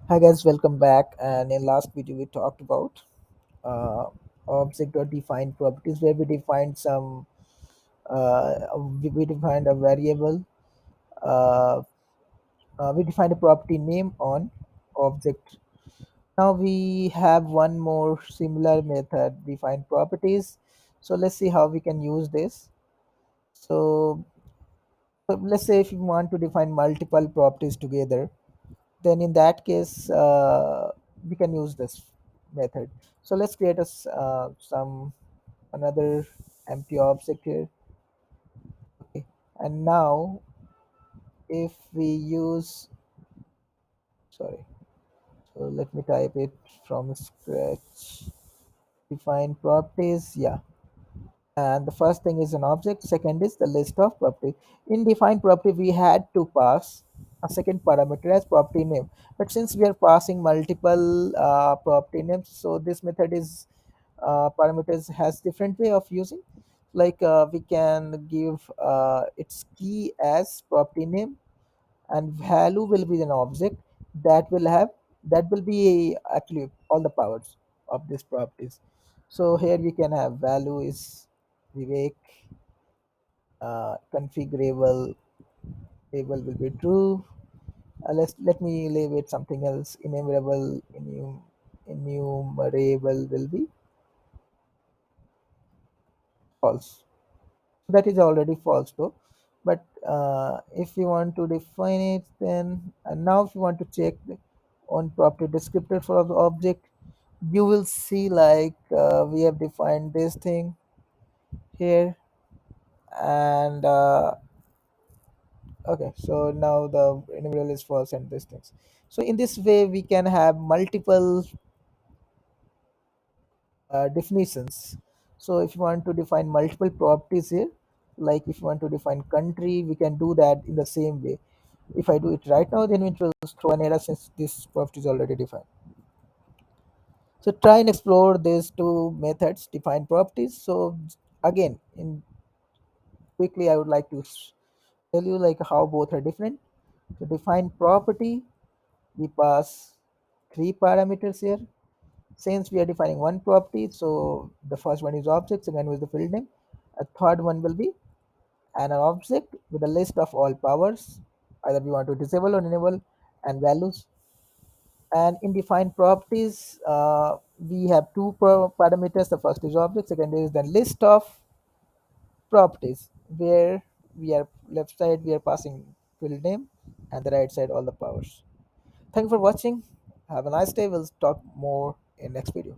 Hi guys, welcome back. And in last video we talked about uh, object or defined properties where we defined we defined a variable. Uh, we defined a property name on object. Now we have one more similar method, define properties. So let's see how we can use this. So, so let's say if you want to define multiple properties together, then in that case we can use this method. So let's create some another empty object here. Okay, and now if we use, sorry, so let me type it from scratch. Define properties, yeah. And the first thing is an object, second is the list of property. In define property we had to pass a second parameter as property name, but since we are passing multiple property names, so this method is parameters has different way of using. Like we can give its key as property name, and value will be an object that will be actually all the powers of these properties. So here we can have value is Vivek, configurable table will be true. Let me leave it something else. Enumerable will be false. That is already false though. But if we want to define it, then and now if you want to check on property descriptor for the object, you will see like we have defined this thing here. And okay, so now the enumeral is false and these things. So in this way we can have multiple definitions. So if you want to define multiple properties here, like if you want to define country, we can do that in the same way. If I do it right now, then it will throw an error since this property is already defined. So try and explore these two methods, define properties. So again, in quickly, I would like to tell you like how both are different. So define property, we pass three parameters here. Since we are defining one property, so the first one is object, second one is the field name, a third one will be an object with a list of all powers, either we want to disable or enable, and values. And in defined properties, we have two parameters. The first is object, second is the list of properties, where we are left side we are passing field name, and the right side all the powers. Thank you for watching. Have a nice day. We'll talk more in next video.